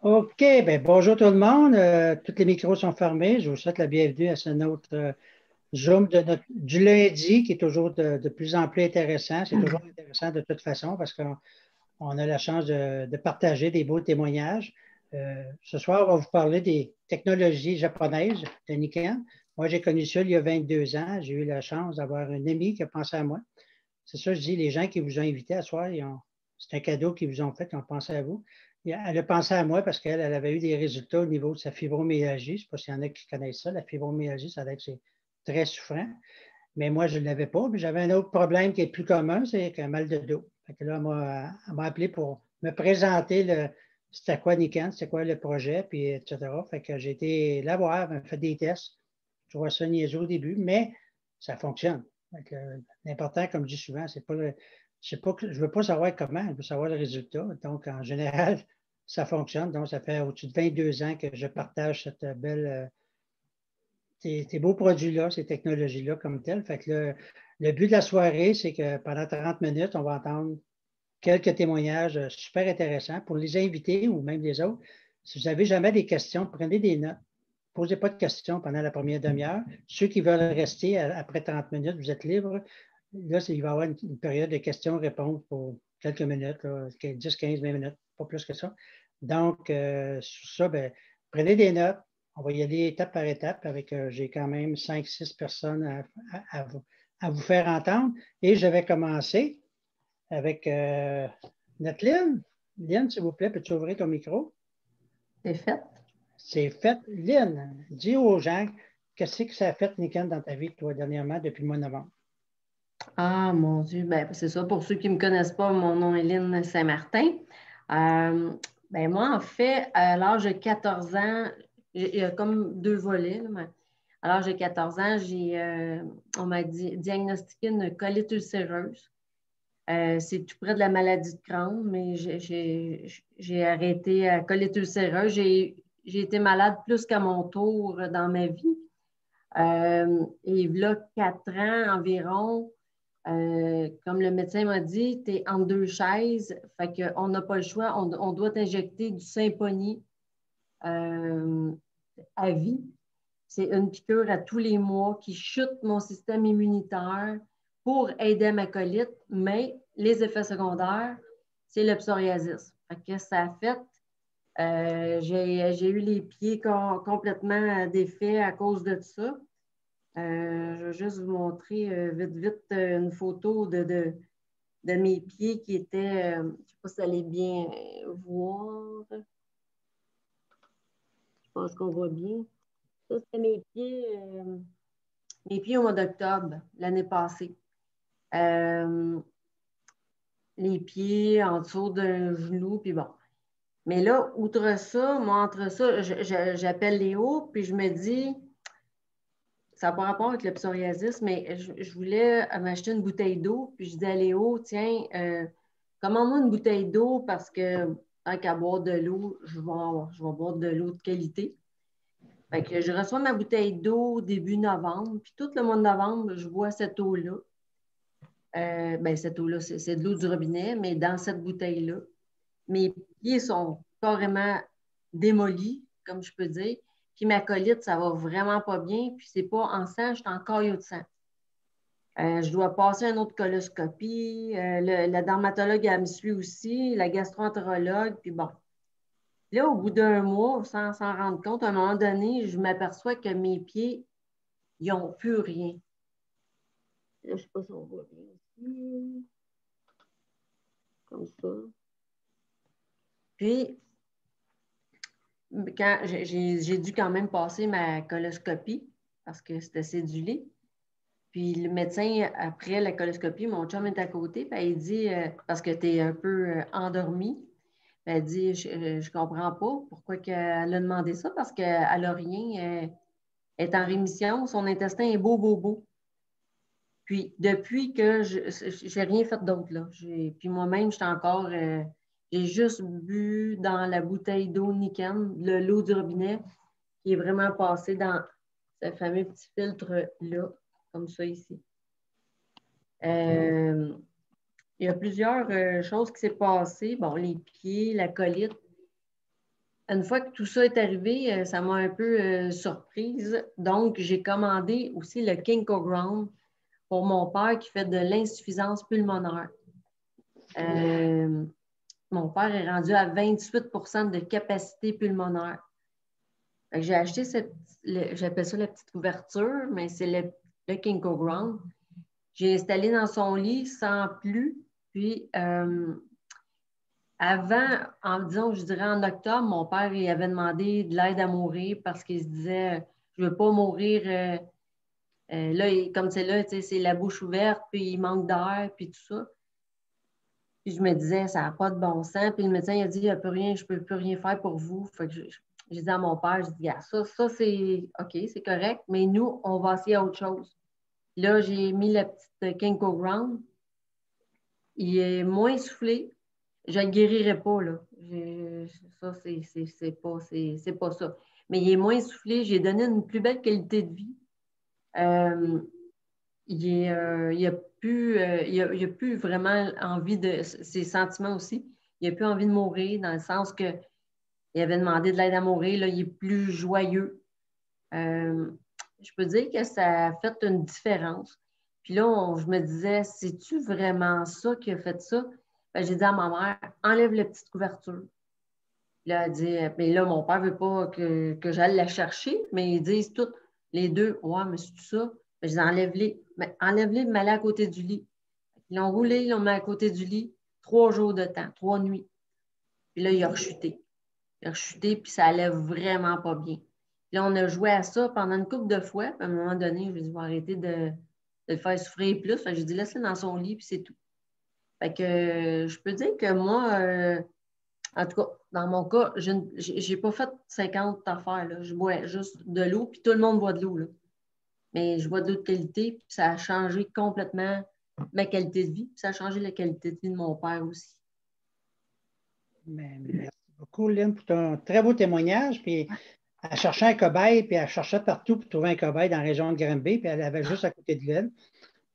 OK, ben bonjour tout le monde. Tous les micros sont fermés. Je vous souhaite la bienvenue à ce notre Zoom du lundi qui est toujours de plus en plus intéressant. C'est toujours intéressant de toute façon parce qu'on a la chance de partager des beaux témoignages. Ce soir, on va vous parler des technologies japonaises de Nikon. Moi, j'ai connu ça il y a 22 ans. J'ai eu la chance d'avoir un ami qui a pensé à moi. C'est ça, je dis, les gens qui vous ont invité à soir, c'est un cadeau qu'ils vous ont fait, ils ont pensé à vous. Et elle a pensé à moi parce qu'elle avait eu des résultats au niveau de sa fibromyalgie. Je ne sais pas s'il y en a qui connaissent ça. La fibromyalgie, ça a l'air que c'est très souffrant. Mais moi, je ne l'avais pas. Mais j'avais un autre problème qui est plus commun, c'est un mal de dos. Fait que là, elle m'a appelé pour me présenter c'était quoi Nikon, c'était quoi le projet, puis etc. Fait que j'ai été la voir, elle m'a fait des tests. Je vois ça niaiseux au début, mais ça fonctionne. L'important, comme je dis souvent, c'est pas je ne veux pas savoir comment, je veux savoir le résultat. Donc, en général, ça fonctionne. Donc, ça fait au-dessus de 22 ans que je partage cette ces beaux produits-là, ces technologies-là comme telles. Fait que le but de la soirée, c'est que pendant 30 minutes, on va entendre quelques témoignages super intéressants pour les invités ou même les autres. Si vous n'avez jamais des questions, prenez des notes. Posez pas de questions pendant la première demi-heure. Ceux qui veulent rester après 30 minutes, vous êtes libres. Là, il va y avoir une période de questions-réponses pour quelques minutes, 10, 15, 20 minutes, pas plus que ça. Donc, sur ça, ben, prenez des notes. On va y aller étape par étape avec, j'ai quand même 5, 6 personnes à vous faire entendre. Et je vais commencer avec notre Lynn. Lynn, s'il vous plaît, peux-tu ouvrir ton micro? C'est fait. C'est fait. Lynn, dis aux gens, qu'est-ce que ça a fait, Nikon, dans ta vie, toi, dernièrement, depuis le mois de novembre? Ah, mon Dieu, ben, c'est ça. Pour ceux qui ne me connaissent pas, mon nom est Lynn Saint-Martin. Euh, moi, en fait, à l'âge de 14 ans, il y a comme deux volets, là, mais à l'âge de 14 ans, on m'a diagnostiqué une colite ulcéreuse. C'est tout près de la maladie de Crohn, mais j'ai arrêté à colite ulcéreuse. J'ai été malade plus qu'à mon tour dans ma vie. Et là, 4 ans environ, comme le médecin m'a dit, tu es entre deux chaises, fait qu'on n'a pas le choix, on doit t'injecter du Symphony euh, à vie. C'est une piqûre à tous les mois qui chute mon système immunitaire pour aider à ma colite, mais les effets secondaires, c'est le psoriasis. Fait que ça a fait, j'ai eu les pieds complètement défaits à cause de ça. Je vais juste vous montrer vite, vite une photo de mes pieds qui étaient, je ne sais pas si vous allez bien voir. Je pense qu'on voit bien. Ça, c'était mes pieds au mois d'octobre, l'année passée. Euh, les pieds en dessous d'un genou, puis bon. Mais là, outre ça, moi, entre ça, j'appelle Léo, puis je me dis, ça n'a pas rapport avec le psoriasis, mais je voulais m'acheter une bouteille d'eau. Puis je dis à Léo, tiens, commande-moi une bouteille d'eau parce que tant qu'à boire de l'eau, je vais boire de l'eau de qualité. Fait que je reçois ma bouteille d'eau début novembre, puis tout le mois de novembre, je bois cette eau-là. Cette eau-là, c'est de l'eau du robinet, mais dans cette bouteille-là, mes pieds sont carrément démolis, comme je peux dire. Puis ma colite, ça va vraiment pas bien. Puis c'est pas en sang, je suis en caillot de sang. Je dois passer une autre coloscopie. La dermatologue, elle me suit aussi, la gastroentérologue. Puis bon. Là, au bout d'un mois, sans s'en rendre compte, à un moment donné, je m'aperçois que mes pieds, ils n'ont plus rien. Là, je ne sais pas si on voit bien ici. Comme ça. Puis, quand j'ai dû quand même passer ma coloscopie parce que c'était cédulé. Puis le médecin, après la coloscopie, mon chum est à côté, puis il dit, parce que tu es un peu endormi, puis elle dit, je ne comprends pas pourquoi elle a demandé ça, parce qu'elle n'a rien, elle est en rémission, son intestin est beau, beau, beau. Puis depuis que je n'ai rien fait d'autre, là. Puis moi-même, j'étais encore, j'ai juste bu dans la bouteille d'eau Nikon, l'eau du robinet, qui est vraiment passée dans ce fameux petit filtre-là, comme ça ici. Il y a plusieurs choses qui s'est passées. Bon, les pieds, la colite. une fois que tout ça est arrivé, ça m'a un peu surprise. Donc, j'ai commandé aussi le Kinkoground pour mon père qui fait de l'insuffisance pulmonaire. Mon père est rendu à 28 de capacité pulmonaire. J'ai acheté j'appelle ça la petite couverture, mais c'est le Kinkoground. J'ai installé dans son lit sans plus. Puis, avant, disons, je dirais en octobre, mon père il avait demandé de l'aide à mourir parce qu'il se disait je ne veux pas mourir. Là, comme c'est là, c'est la bouche ouverte, puis il manque d'air, puis tout ça. Puis je me disais, ça n'a pas de bon sens. Puis le médecin il a dit je ne peux plus rien faire pour vous. Fait que j'ai dit à mon père, je dis, ça c'est OK, c'est correct, mais nous, on va essayer autre chose. Là, j'ai mis la petite Kinkoground. Il est moins soufflé. Je ne le guérirai pas, là. Ça, c'est pas ça. Mais il est moins soufflé. J'ai donné une plus belle qualité de vie. Il n'a plus vraiment envie de... Ses sentiments aussi. Il n'a plus envie de mourir dans le sens que il avait demandé de l'aide à mourir. Là, il est plus joyeux. Je peux dire que ça a fait une différence. Puis là, je me disais, c'est-tu vraiment ça qui a fait ça? Ben, j'ai dit à ma mère, enlève la petite couverture. Puis là, elle dit, mais là, mon père ne veut pas que j'aille la chercher, mais ils disent toutes, les deux, ouais, mais c'est tout ça. Ben, je dis, enlève-les. Mais enlève-les, mets-les à côté du lit. Ils l'ont roulé, ils l'ont mis à côté du lit 3 jours de temps, 3 nuits. Puis là, il a rechuté. Il a rechuté, puis ça allait vraiment pas bien. Puis là, on a joué à ça pendant une couple de fois. Puis à un moment donné, je lui ai dit, je vais arrêter de le faire souffrir plus. J'ai dit, laisse-le dans son lit, puis c'est tout. Fait que je peux dire que moi, en tout cas, dans mon cas, je n'ai pas fait 50 affaires. Là. Je bois juste de l'eau, puis tout le monde boit de l'eau. Là. Mais je bois de l'eau de qualité, puis ça a changé complètement ma qualité de vie, puis ça a changé la qualité de vie de mon père aussi. Merci beaucoup, Lynn, pour ton très beau témoignage. Puis elle cherchait un cobaye, puis elle cherchait partout pour trouver un cobaye dans la région de Granby, puis elle avait juste à côté de l'île.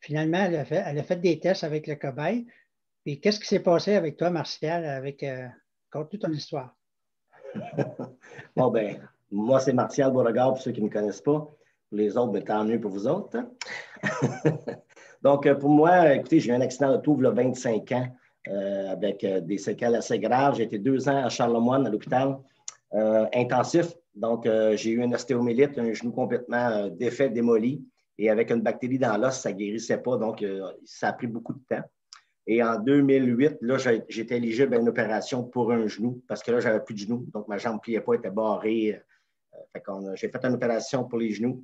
Finalement, elle a fait des tests avec le cobaye. Puis qu'est-ce qui s'est passé avec toi, Martial, conte toute ton histoire? Bon, ben, moi, c'est Martial Beauregard, pour ceux qui ne me connaissent pas. Pour les autres, ben, tant mieux pour vous autres. Hein? Donc, pour moi, écoutez, j'ai eu un accident d'auto il y a 25 ans avec des séquelles assez graves. J'ai été 2 ans à Charlemagne, à l'hôpital intensif. Donc, j'ai eu une ostéomyélite, un genou complètement défait, démoli. Et avec une bactérie dans l'os, ça ne guérissait pas. Donc, ça a pris beaucoup de temps. Et en 2008, là, j'étais éligible à une opération pour un genou parce que là, j'avais plus de genou. Donc, ma jambe ne pliait pas, elle était barrée. J'ai fait une opération pour les genoux,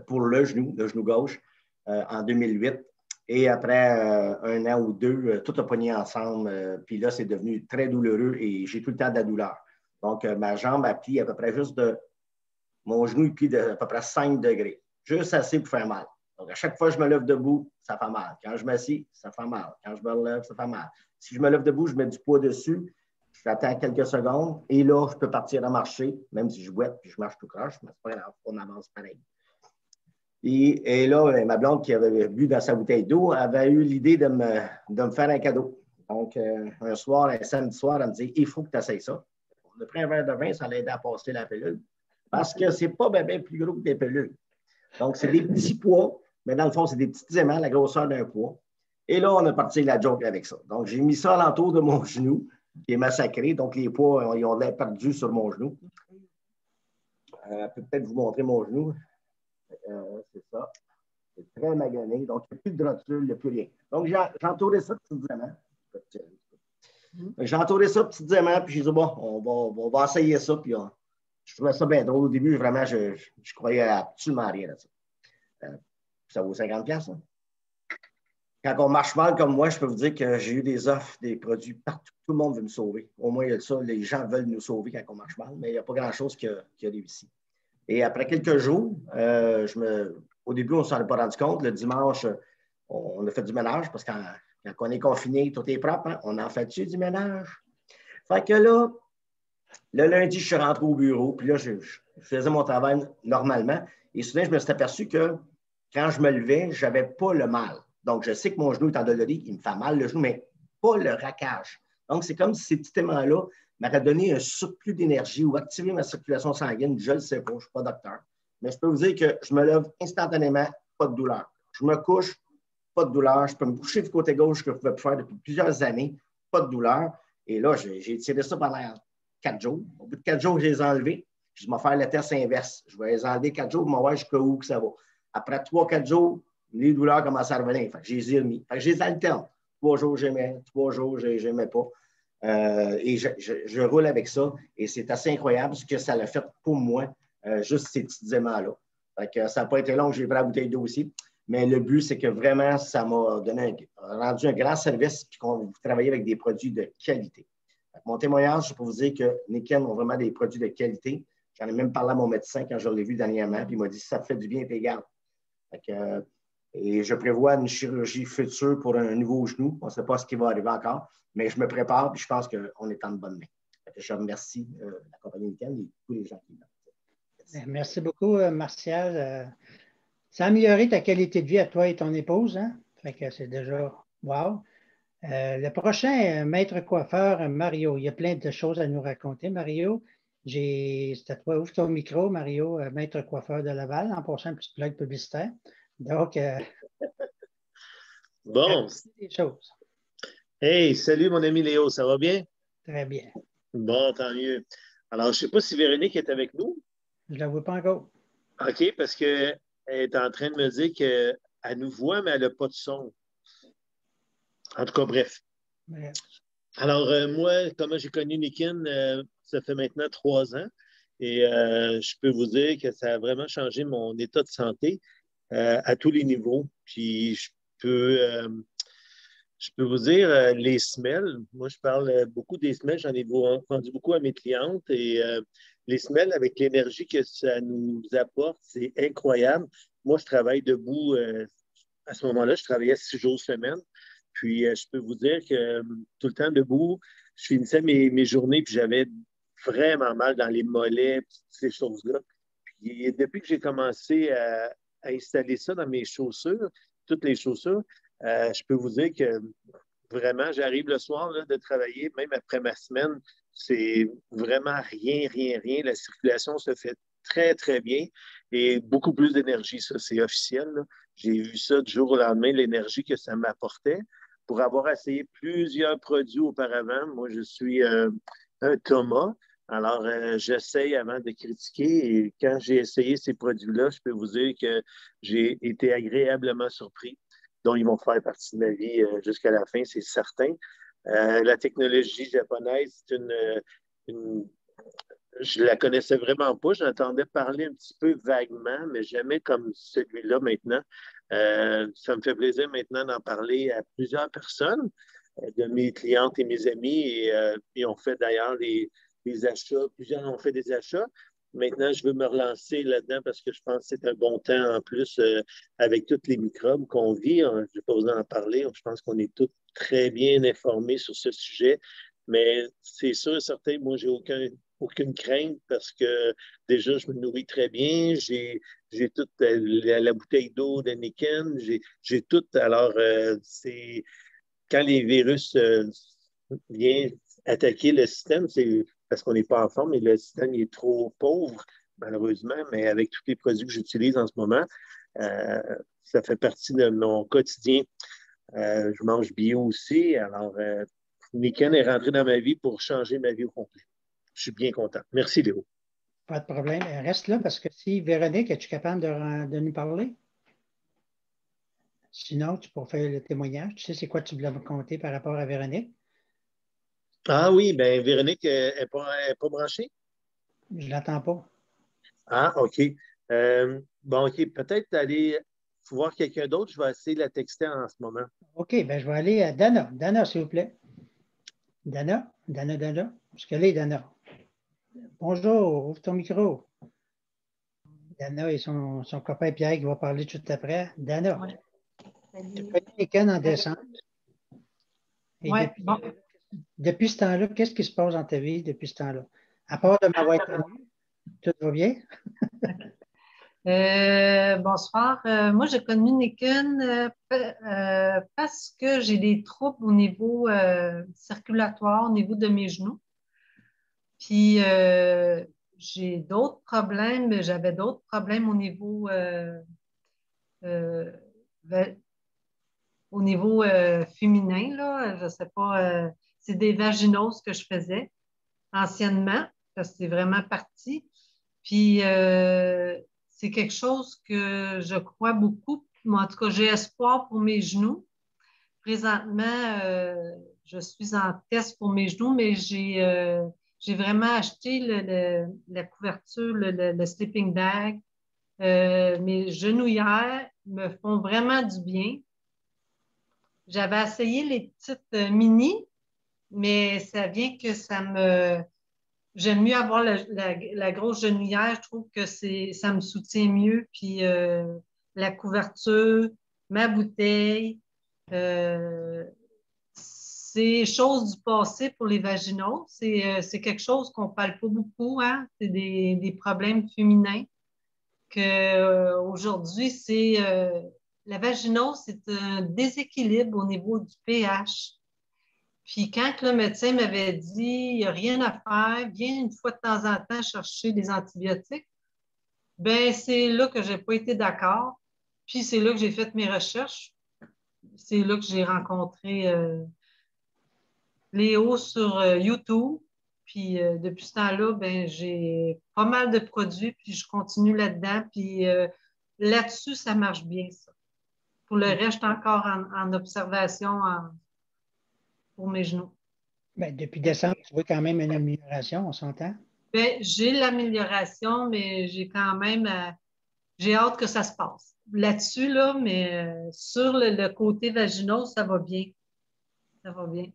pour le genou gauche, en 2008. Et après 1 an ou 2, tout a pogné ensemble. Puis là, c'est devenu très douloureux et j'ai tout le temps de la douleur. Donc, ma jambe a plié à peu près juste de... Mon genou, il plie de à peu près 5 degrés. Juste assez pour faire mal. Donc, à chaque fois que je me lève debout, ça fait mal. Quand je m'assieds, ça fait mal. Quand je me relève, ça fait mal. Si je me lève debout, je mets du poids dessus. J'attends quelques secondes et là, je peux partir à marcher, même si je boite puis je marche tout croche, mais c'est pas grave, on avance pareil. Et là, ma blonde qui avait bu dans sa bouteille d'eau avait eu l'idée de me faire un cadeau. Donc, un soir, un samedi soir, elle me dit, il faut que tu essayes ça. On a pris un verre de vin, ça l'aidait à passer la pilule. Parce que c'est pas bien plus gros que des pilules. Donc, c'est des petits pois, mais dans le fond, c'est des petits aimants, la grosseur d'un pois. Et là, on a parti la joke avec ça. Donc, j'ai mis ça alentour de mon genou, qui est massacré. Donc, les pois, ils ont l'air perdus sur mon genou. Je peux peut-être vous montrer mon genou. C'est ça. C'est très magané. Donc, il n'y a plus de rotule, il n'y a plus rien. Donc, j'ai entouré ça de petits aimants. J'ai entouré ça de petits aimants, puis j'ai dit, bon, on va essayer ça. Puis je trouvais ça bien drôle. Au début, vraiment, je croyais absolument rien à ça. Ça vaut 50$. Hein? Quand on marche mal comme moi, je peux vous dire que j'ai eu des offres, des produits partout. Tout le monde veut me sauver. Au moins, il y a ça. Les gens veulent nous sauver quand on marche mal, mais il n'y a pas grand-chose qui a réussi. Et après quelques jours, au début, on ne s'en est pas rendu compte. Le dimanche, on a fait du ménage parce que quand on est confiné, tout est propre. Hein? On en fait-tu du ménage? Fait que là, le lundi, je suis rentré au bureau, puis là, je faisais mon travail normalement. Et soudain, je me suis aperçu que quand je me levais, je n'avais pas le mal. Donc, je sais que mon genou est endolori, il me fait mal le genou, mais pas le raquage. Donc, c'est comme si ces petits aimants-là m'aurait donné un surplus d'énergie ou activé ma circulation sanguine, je ne le sais pas, je ne suis pas docteur. Mais je peux vous dire que je me lève instantanément, pas de douleur. Je me couche, pas de douleur. Je peux me coucher du côté gauche que je ne pouvais pas faire depuis plusieurs années, pas de douleur. Et là, j'ai tiré ça pendant 4 jours. Au bout de 4 jours, je les ai enlevés. Puis je vais faire le test inverse. Je vais les enlever 4 jours pour voir jusqu'où que ça va. Après 3-4 jours, les douleurs commencent à revenir. Fait que je les ai remis. Fait que je les alterne. 3 jours, j'aimais. 3 jours, je n'aimais pas. Et je roule avec ça. Et c'est assez incroyable ce que ça l'a fait pour moi, juste ces petits aimants-là. Fait que ça n'a pas été long, j'ai pris la bouteille d'eau aussi. Mais le but, c'est que vraiment, ça m'a rendu un grand service puis qu'on travaille avec des produits de qualité. Mon témoignage, c'est pour vous dire que Nikken ont vraiment des produits de qualité. J'en ai même parlé à mon médecin quand je l'ai vu dernièrement, puis il m'a dit ça te fait du bien, tes gardes. Et je prévois une chirurgie future pour un nouveau genou. On ne sait pas ce qui va arriver encore, mais je me prépare et je pense qu'on est en bonne main. Je remercie la compagnie Nikken et tous les gens qui l'ont. Merci beaucoup, Martial. Ça a amélioré ta qualité de vie à toi et ton épouse, hein? Fait que c'est déjà wow. Le prochain maître coiffeur, Mario. Il y a plein de choses à nous raconter, Mario. C'est à toi, ouvre ton micro, Mario, maître coiffeur de Laval, en passant un petit plug publicitaire. Donc, bon. Des choses. Hey, salut mon ami Léo, ça va bien? Très bien. Bon, tant mieux. Alors, je ne sais pas si Véronique est avec nous. Je ne la vois pas encore. OK, parce qu'elle est en train de me dire qu'elle nous voit, mais elle n'a pas de son. En tout cas, bref. Ouais. Alors, moi, comment j'ai connu Nikken, ça fait maintenant 3 ans. Et je peux vous dire que ça a vraiment changé mon état de santé à tous les niveaux. Puis, je peux vous dire, les semelles, moi, je parle beaucoup des semelles. J'en ai vendu beaucoup à mes clientes. Et les semelles, avec l'énergie que ça nous apporte, c'est incroyable. Moi, je travaille debout. À ce moment-là, je travaillais 6 jours semaine. Puis, je peux vous dire que tout le temps debout, je finissais mes journées, puis j'avais vraiment mal dans les mollets, ces choses-là. Puis, depuis que j'ai commencé à installer ça dans mes chaussures, toutes les chaussures, je peux vous dire que vraiment, j'arrive le soir là, de travailler, même après ma semaine, c'est vraiment rien, rien, rien. La circulation se fait très, très bien et beaucoup plus d'énergie, ça, c'est officiel. Là. J'ai vu ça du jour au lendemain, l'énergie que ça m'apportait. Pour avoir essayé plusieurs produits auparavant, moi, je suis un Thomas. Alors, j'essaye avant de critiquer et quand j'ai essayé ces produits-là, je peux vous dire que j'ai été agréablement surpris. Donc, ils vont faire partie de ma vie jusqu'à la fin, c'est certain. La technologie japonaise, c'est je ne la connaissais vraiment pas. J'entendais parler un petit peu vaguement, mais jamais comme celui-là maintenant. Ça me fait plaisir maintenant d'en parler à plusieurs personnes, de mes clientes et mes amis, et on fait d'ailleurs des achats. Plusieurs ont fait des achats. Maintenant, je veux me relancer là-dedans parce que je pense que c'est un bon temps en plus avec tous les microbes qu'on vit. Je ne vais pas vous en parler. Je pense qu'on est tous très bien informés sur ce sujet. Mais c'est sûr et certain, moi, j'ai aucune crainte parce que déjà, je me nourris très bien. J'ai toute la bouteille d'eau de Nikken. J'ai tout. Alors, c'est quand les virus viennent attaquer le système, c'est parce qu'on n'est pas en forme et le système est trop pauvre, malheureusement. Mais avec tous les produits que j'utilise en ce moment, ça fait partie de mon quotidien. Je mange bio aussi. Alors, Nikken est rentré dans ma vie pour changer ma vie au complet. Je suis bien content. Merci, Léo. Pas de problème. Reste là parce que si Véronique, es-tu capable de nous parler? Sinon, tu pourrais faire le témoignage. Tu sais, c'est quoi tu voulais me conter par rapport à Véronique? Ah oui, bien, Véronique n'est pas branchée? Je ne l'entends pas. Ah, OK. Bon, OK, peut-être aller voir quelqu'un d'autre. Je vais essayer de la texter en ce moment. OK, bien, je vais aller à Dana. Dana, s'il vous plaît. Dana. Est-ce qu'elle est, Dana? Bonjour, ouvre ton micro. Dana et son copain Pierre qui va parler tout après. Dana, ouais. tu as connu Nikken en décembre. Et depuis ce temps-là, qu'est-ce qui se passe dans ta vie depuis ce temps-là? À part de m'avoir connu, tout va bien? Bonsoir. Moi, j'ai connu Nikken parce que j'ai des troubles au niveau circulatoire, au niveau de mes genoux. Puis, j'ai d'autres problèmes. J'avais d'autres problèmes euh, va- au niveau féminin, là. Je ne sais pas. C'est des vaginoses que je faisais anciennement, parce que c'est vraiment parti. Puis, c'est quelque chose que je crois beaucoup. Moi, en tout cas, j'ai espoir pour mes genoux. Présentement, je suis en test pour mes genoux, mais j'ai vraiment acheté la couverture, le sleeping bag. Mes genouillères me font vraiment du bien. J'avais essayé les petites mini, mais ça vient que j'aime mieux avoir la grosse genouillère. Je trouve que ça me soutient mieux. Puis la couverture, ma bouteille, euh, c'est chose du passé pour les vaginaux. C'est quelque chose qu'on ne parle pas beaucoup, hein? C'est des problèmes féminins que aujourd'hui, la vaginose, c'est un déséquilibre au niveau du pH. Puis quand le médecin m'avait dit, il n'y a rien à faire, viens une fois de temps en temps chercher des antibiotiques, ben c'est là que je n'ai pas été d'accord. Puis c'est là que j'ai fait mes recherches. C'est là que j'ai rencontré Léo sur YouTube. Puis depuis ce temps-là, ben, j'ai pas mal de produits, puis je continue là-dedans. Puis là-dessus, ça marche bien, ça. Pour le reste, je suis encore en observation pour mes genoux. Ben, depuis décembre, tu vois quand même une amélioration, on s'entend? Ben, j'ai l'amélioration, mais j'ai hâte que ça se passe. Là-dessus, là, mais sur le côté vaginal, ça va bien. Ça va bien.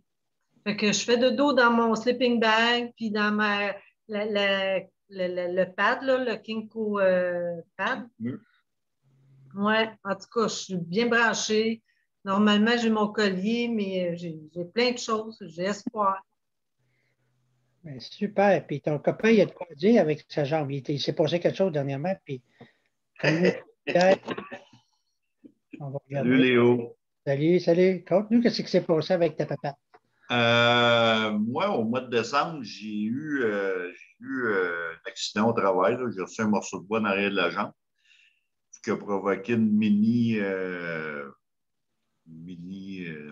Fait que je fais de dos dans mon sleeping bag, puis dans le pad, là, le Kinko pad. Ouais, en tout cas, je suis bien branchée. Normalement, j'ai mon collier, mais j'ai plein de choses. J'ai espoir. Ben, super. Puis ton copain, il a de quoi dire avec sa jambe. Il s'est passé quelque chose dernièrement, puis comme nous, on va Salut regarder. Léo. Salut, salut. Conte-nous qu'est-ce qui s'est passé avec ta papa. Moi, au mois de décembre, j'ai eu un accident au travail. J'ai reçu un morceau de bois dans l'arrière de la jambe, ce qui a provoqué une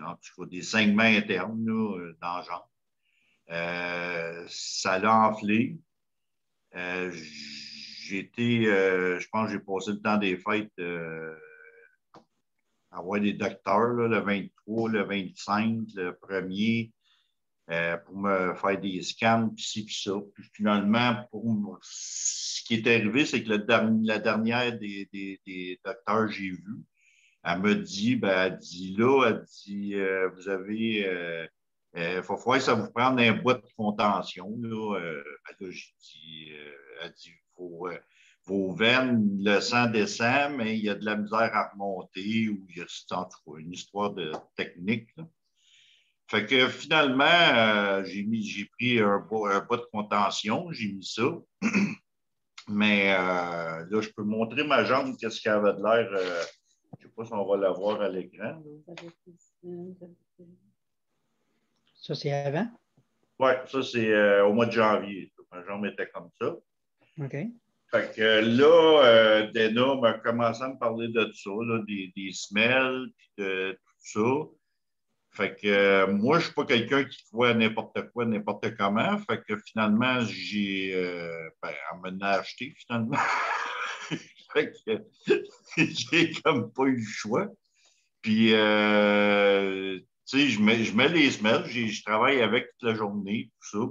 en tout cas, des saignements internes là, dans la jambe. Ça l'a enflé. Je pense que j'ai passé le temps des fêtes à voir des docteurs, là, le 23, le 25, le 1er. Pour me faire des scans, puis ci, puis ça. Puis finalement, ce qui est arrivé, c'est que la dernière des docteurs que j'ai vu, elle me dit, elle dit là, vous avez, il faut falloir que ça vous prenne un bois de contention. Là, là j'ai dit, elle dit, vos veines, le sang descend, mais il y a de la misère à remonter, ou il y a en tout cas une histoire de technique. Là. Fait que finalement, j'ai pris un bas de contention, j'ai mis ça. Mais là, je peux montrer ma jambe, qu'est-ce qu'elle avait de l'air. Je ne sais pas si on va la voir à l'écran. Ça, c'est avant? Oui, ça, c'est au mois de janvier. Ma jambe était comme ça. OK. Fait que là, Dana m'a commencé à me parler de ça, là, des semelles, puis de tout ça. Fait que moi, je ne suis pas quelqu'un qui croit n'importe quoi, n'importe comment. Fait que finalement, elle m'en a acheté finalement. Fait que j'ai comme pas eu le choix. Puis, tu sais, je mets les semelles, je travaille avec toute la journée, tout ça.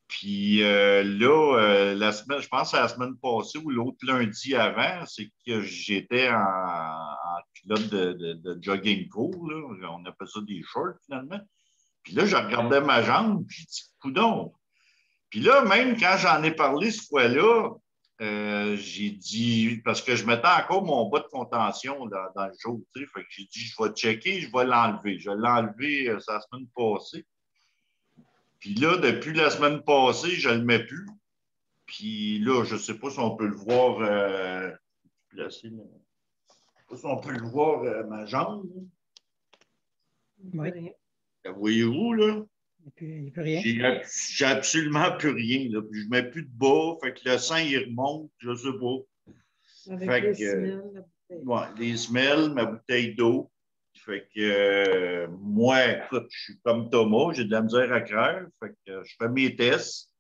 Puis là, la semaine, je pense à la semaine passée ou l'autre lundi avant, c'est que j'étais en culotte de jogging court, là. On appelle ça des shorts finalement. Puis là, je regardais ma jambe, puis je dis, coudonc. Puis là, même quand j'en ai parlé ce fois-là, j'ai dit, parce que je mettais encore mon bas de contention dans le jour, tu sais, fait que j'ai dit, je vais checker, je vais l'enlever. Je l'ai enlevé la semaine passée. Puis là, depuis la semaine passée, je ne le mets plus. Puis là, je ne sais pas si on peut le voir. Je ne sais pas si on peut le voir, ma jambe. Oui. La voyez-vous, là? Il n'y a plus rien. J'ai absolument plus rien. Là. Puis je ne mets plus de bas. Fait que le sang, il remonte, je ne sais pas. Avec Fait les que, semelles, la bouteille. ouais, les semelles, ma bouteille d'eau. Fait que moi, écoute, je suis comme Thomas, j'ai de la misère à craindre. Fait que je fais mes tests.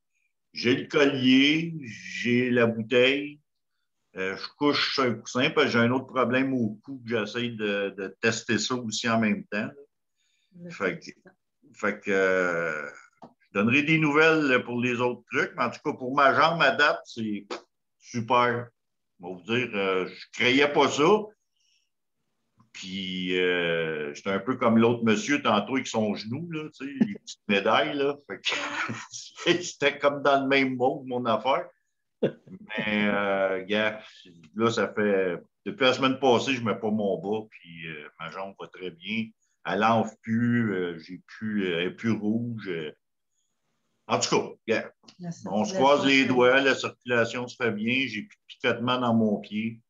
J'ai le collier, j'ai la bouteille. Je couche sur un coussin parce que j'ai un autre problème au cou que j'essaie de tester ça aussi en même temps. Fait que je donnerai des nouvelles pour les autres trucs, mais en tout cas, pour ma jambe à date, c'est super. Je vais vous dire, je ne croyais pas ça. Puis, j'étais un peu comme l'autre monsieur tantôt avec son genou, là, tu sais, les petites médailles. Là. Fait que c'était comme dans le même mot, mon affaire. Mais, gars, là, ça fait. Depuis la semaine passée, je ne mets pas mon bas, puis ma jambe va très bien. Elle n'enfle plus, elle n'est plus rouge. En tout cas, gars, on se croise les doigts, la circulation se fait bien, j'ai plus de picotement dans mon pied.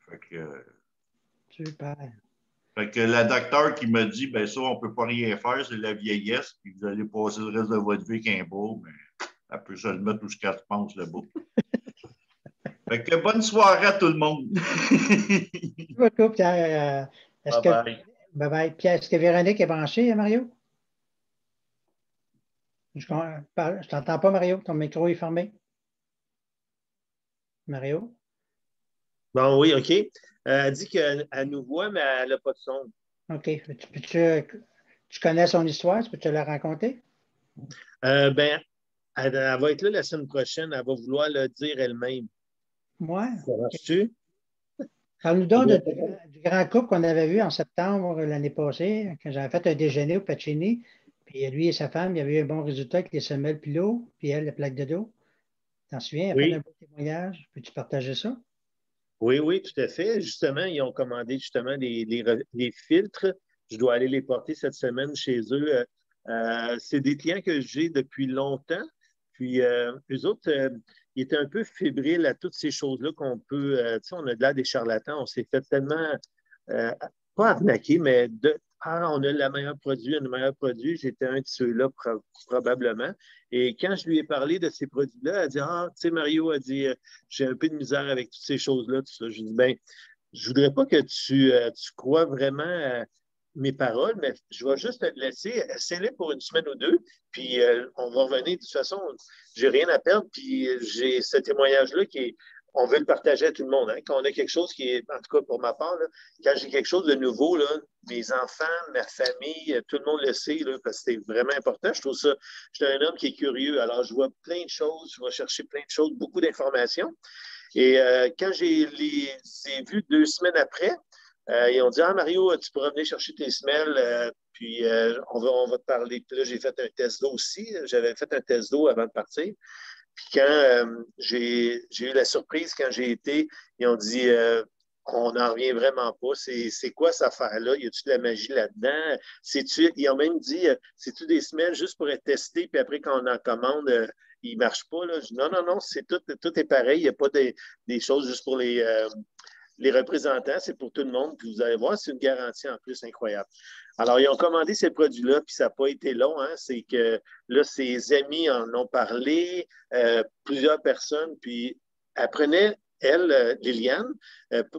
Fait que. Super. Fait que la docteur qui m'a dit, ben ça, on ne peut pas rien faire, c'est la vieillesse, puis vous allez passer le reste de votre vie qu'un bas, mais elle peut se le mettre où ce qu'elle pense, le bas. Fait que bonne soirée à tout le monde. Beaucoup, Pierre. Bye-bye. Bye-bye. Pierre, est-ce que Véronique est branchée, Mario? Je ne t'entends pas, Mario. Ton micro est fermé. Mario? Bon, oui, OK. Elle dit qu'elle nous voit, mais elle n'a pas de son. OK. Tu connais son histoire? Peux-tu la raconter? Ben, elle va être là la semaine prochaine. Elle va vouloir le dire elle-même. Moi? Ça marche-tu? Parle-nous donc du grand couple qu'on avait vu en septembre l'année passée, quand j'avais fait un déjeuner au Pacini. Puis lui et sa femme, il y avait eu un bon résultat avec les semelles puis l'eau, puis elle, la plaque de dos. T'en souviens? Elle a fait un Oui. beau témoignage. Peux-tu partager ça? Oui, oui, tout à fait. Justement, ils ont commandé justement les filtres. Je dois aller les porter cette semaine chez eux. C'est des clients que j'ai depuis longtemps. Puis, eux autres, ils étaient un peu fébriles à toutes ces choses-là qu'on peut. Tu sais, on a de l'air des charlatans. On s'est fait tellement, pas arnaquer, mais on a le meilleur produit, le meilleur produit. J'étais un de ceux-là, probablement. Et quand je lui ai parlé de ces produits-là, elle a dit, ah, tu sais, Mario a dit, j'ai un peu de misère avec toutes ces choses-là, tout ça. Je dis, ben, je voudrais pas que tu crois vraiment à mes paroles, mais je vais juste te laisser, essayer pour une semaine ou deux, puis on va revenir. De toute façon, j'ai rien à perdre, puis j'ai ce témoignage-là qui est, on veut le partager à tout le monde. Hein. Quand on a quelque chose qui est, en tout cas pour ma part, là, quand j'ai quelque chose de nouveau, là, mes enfants, ma famille, tout le monde le sait, là, parce que c'est vraiment important. Je trouve ça, je suis un homme qui est curieux, alors je vois plein de choses, je vais chercher plein de choses, beaucoup d'informations. Et quand j'ai les ai vus 2 semaines après, ils ont dit, ah Mario, tu pourras venir chercher tes semelles, puis on va te parler. Puis là, j'ai fait un test d'eau aussi. J'avais fait un test d'eau avant de partir. Puis quand j'ai eu la surprise, quand j'ai été, ils ont dit, on n'en revient vraiment pas. C'est quoi cette affaire-là? Y a-tu de la magie là-dedans? Ils ont même dit, c'est-tu des semelles juste pour être testé, puis après, quand on en commande, il ne marche pas? Là? Je dis, non, non, non, tout est pareil. Il n'y a pas des choses juste pour les représentants, c'est pour tout le monde. Puis vous allez voir, c'est une garantie en plus incroyable. Alors, ils ont commandé ces produits-là, puis ça n'a pas été long. Hein? C'est que là, ses amis en ont parlé, plusieurs personnes, puis elle prenait, elle, Liliane,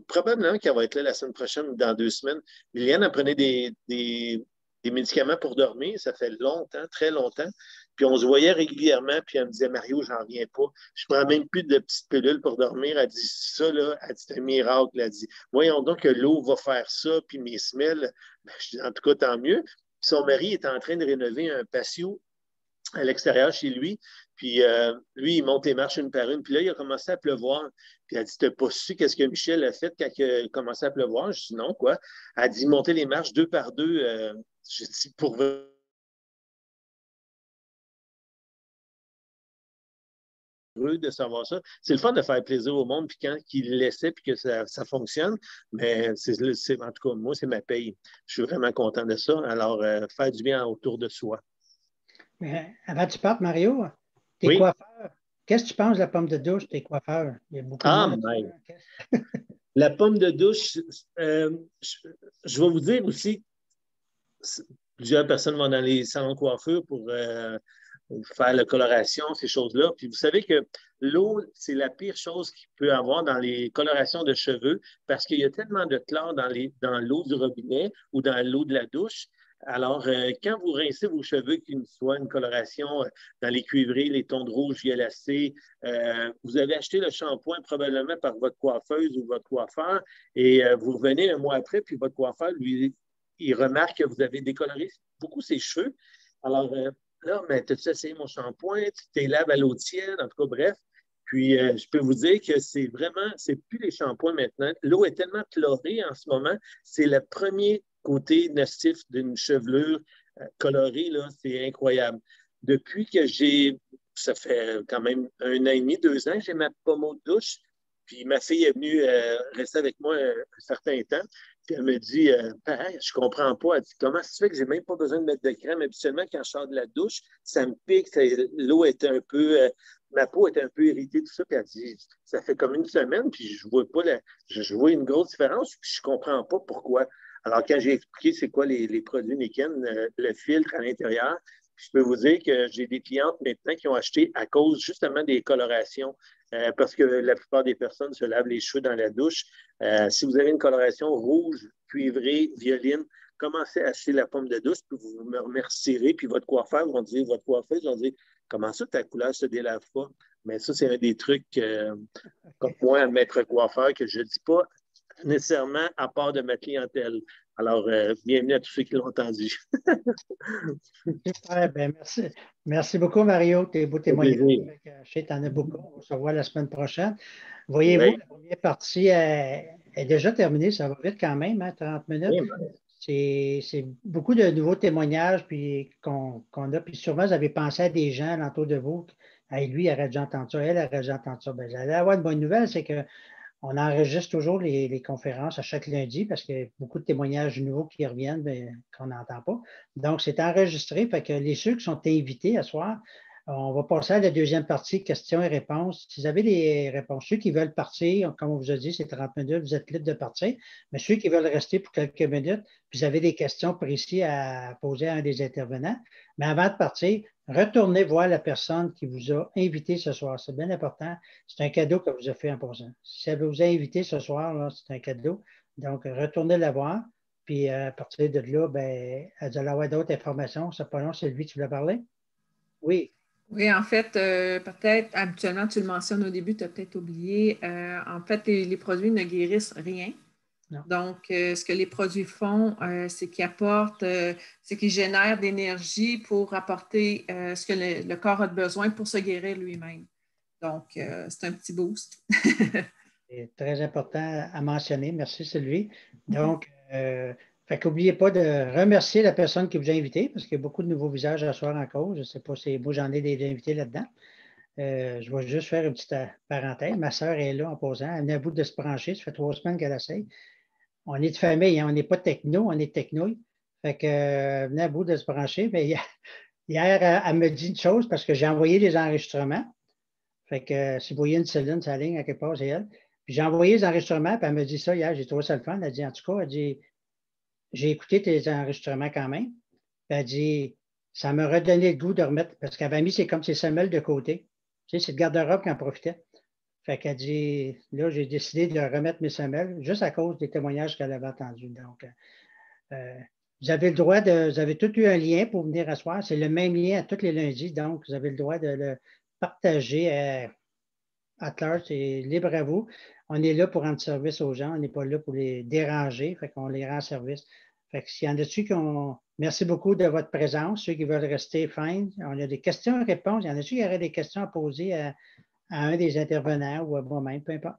probablement qu'elle va être là la semaine prochaine ou dans 2 semaines. Liliane, elle prenait des médicaments pour dormir. Ça fait longtemps, très longtemps. Puis on se voyait régulièrement, puis elle me disait, Mario, j'en reviens pas. Je prends même plus de petites pilules pour dormir. Elle dit, ça, là, elle dit, c'est un miracle. Elle dit, voyons donc que l'eau va faire ça, puis mes semelles. Ben, je dis, en tout cas, tant mieux. Puis son mari est en train de rénover un patio à l'extérieur chez lui. Puis lui, il monte les marches une par une. Puis là, il a commencé à pleuvoir. Puis elle dit, t'as pas su qu'est-ce que Michel a fait quand il a commencé à pleuvoir? Je dis, non, quoi? Elle dit, monter les marches 2 par 2. Je dis, pour heureux de savoir ça. C'est le fun de faire plaisir au monde, puis quand il le laissait, puis que ça fonctionne, mais en tout cas, moi, c'est ma paye. Je suis vraiment content de ça. Alors, faire du bien autour de soi. Mais avant que tu partes, Mario, tes Oui. coiffeurs, qu'est-ce que tu penses de la pomme de douche, tes coiffeurs? Il y a beaucoup de monde. La pomme de douche, je vais vous dire aussi, plusieurs personnes vont dans les salons de coiffure pour faire la coloration, ces choses-là. Puis vous savez que l'eau, c'est la pire chose qu'il peut avoir dans les colorations de cheveux parce qu'il y a tellement de chlore dans l'eau du robinet ou dans l'eau de la douche. Alors, quand vous rincez vos cheveux, qu'il soit une coloration dans les cuivrés, les tons de rouge, violacés, vous avez acheté le shampoing probablement par votre coiffeuse ou votre coiffeur et vous revenez un mois après, puis votre coiffeur, lui, il remarque que vous avez décoloré beaucoup ses cheveux. Alors, là, mais as-tu essayé mon shampoing? Tu t'es laves à l'eau tiède, en tout cas, bref. Puis, je peux vous dire que c'est plus les shampoings maintenant. L'eau est tellement chlorée en ce moment, c'est le premier côté nocif d'une chevelure colorée, là, c'est incroyable. Depuis que ça fait quand même 1 an et demi, 2 ans, j'ai ma pommeau de douche. Puis ma fille est venue rester avec moi un certain temps. Puis elle me dit, pareil, je comprends pas. Elle dit, comment ça se fait que j'ai même pas besoin de mettre de crème? Habituellement, quand je sors de la douche, ça me pique, l'eau est un peu, ma peau est un peu irritée, tout ça. Puis elle dit, ça fait comme 1 semaine, puis je vois pas je vois une grosse différence, puis je comprends pas pourquoi. Alors, quand j'ai expliqué c'est quoi les produits Niken, le filtre à l'intérieur, je peux vous dire que j'ai des clientes maintenant qui ont acheté à cause justement des colorations, parce que la plupart des personnes se lavent les cheveux dans la douche. Si vous avez une coloration rouge, cuivrée, violine, commencez à acheter la pomme de douche, puis vous me remercierez, puis votre coiffeuse va dire, comment ça ta couleur ne se délave pas? Mais ça, c'est un des trucs, comme moi, un maître coiffeur, que je ne dis pas nécessairement à part de ma clientèle. Alors, bienvenue à tous ceux qui l'ont entendu. Super, ben merci. Merci beaucoup, Mario. Tes beaux témoignages. Je sais que tu en as beaucoup. On se revoit la semaine prochaine. Voyez-vous, Oui. la première partie est déjà terminée. Ça va vite quand même, hein, 30 minutes. Oui. C'est beaucoup de nouveaux témoignages qu'on a. Puis sûrement, vous avez pensé à des gens alentour de vous. Hey, lui, il aurait déjà entendu ça. Elle aurait déjà entendu ça. Ben, vous allez avoir une bonne nouvelle, c'est que on enregistre toujours les conférences à chaque lundi parce qu'il y a beaucoup de témoignages nouveaux qui reviennent mais qu'on n'entend pas. Donc, c'est enregistré. Fait que ceux qui sont invités à soir, on va passer à la deuxième partie, questions et réponses. Si vous avez des réponses, ceux qui veulent partir, comme on vous a dit, c'est 30 minutes, vous êtes libre de partir. Mais ceux qui veulent rester pour quelques minutes, puis vous avez des questions précises à poser à un des intervenants. Mais avant de partir, retournez voir la personne qui vous a invité ce soir. C'est bien important. C'est un cadeau que vous a fait en posant. Si elle vous a invité ce soir, c'est un cadeau. Donc, retournez la voir. Puis à partir de là, ben, elle doit avoir d'autres informations. C'est pas long, c'est lui qui voulait parler? Oui. Oui, en fait, peut-être, habituellement, tu le mentionnes au début, tu as peut-être oublié. En fait, les produits ne guérissent rien. Non. Donc, ce que les produits font, c'est qu'ils apportent, c'est qu'ils génèrent d'énergie pour apporter ce que le corps a besoin pour se guérir lui-même. Donc, c'est un petit boost. C'est très important à mentionner. Merci, Sylvie. Donc, fait qu'oubliez pas de remercier la personne qui vous a invité, parce qu'il y a beaucoup de nouveaux visages à soir en cause. Je ne sais pas si moi j'en ai des invités là-dedans. Je vais juste faire une petite parenthèse. Ma soeur est là en posant. Elle est à bout de se brancher. Ça fait 3 semaines qu'elle essaye. On est de famille, hein, on n'est pas techno, on est technouille. Fait que venez à bout de se brancher. Mais hier, elle me dit une chose parce que j'ai envoyé des enregistrements. Fait que si vous voyez une Céline, sa ligne à quelque part, c'est elle. Puis j'ai envoyé les enregistrements, puis elle me dit ça hier, j'ai trouvé ça le fun. Elle dit, en tout cas, elle dit, j'ai écouté tes enregistrements quand même. Puis elle dit, ça m'a redonné le goût de remettre, parce qu'elle avait mis c'est comme ses semelles de côté. Tu sais, c'est le garde-robe qui en profitait. Fait qu'elle dit, là, j'ai décidé de remettre mes semelles juste à cause des témoignages qu'elle avait entendus. Donc, vous avez le droit vous avez tout eu un lien pour venir asseoir. C'est le même lien à tous les lundis, donc vous avez le droit de le partager à l'heure, c'est libre à vous. On est là pour rendre service aux gens, on n'est pas là pour les déranger, fait qu'on les rend service. Fait que s'il y en a-dessus qui ont. Merci beaucoup de votre présence. Ceux qui veulent rester, fine. On a des questions-réponses. Il y en a-dessus qui auraient des questions à poser à un des intervenants ou à moi-même, peu importe.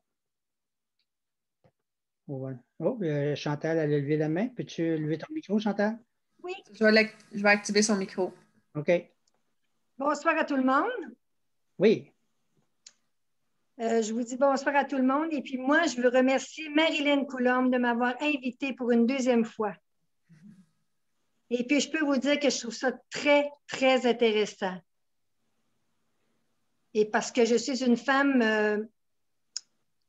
Voilà. Oh, Chantal, elle a levé la main. Peux-tu lever ton micro, Chantal? Oui. Je vais activer son micro. OK. Bonsoir à tout le monde. Oui. Je vous dis bonsoir à tout le monde. Et puis moi, je veux remercier Marilyn Coulombe de m'avoir invitée pour une deuxième fois. Et puis, je peux vous dire que je trouve ça très, très intéressant. Et parce que je suis une femme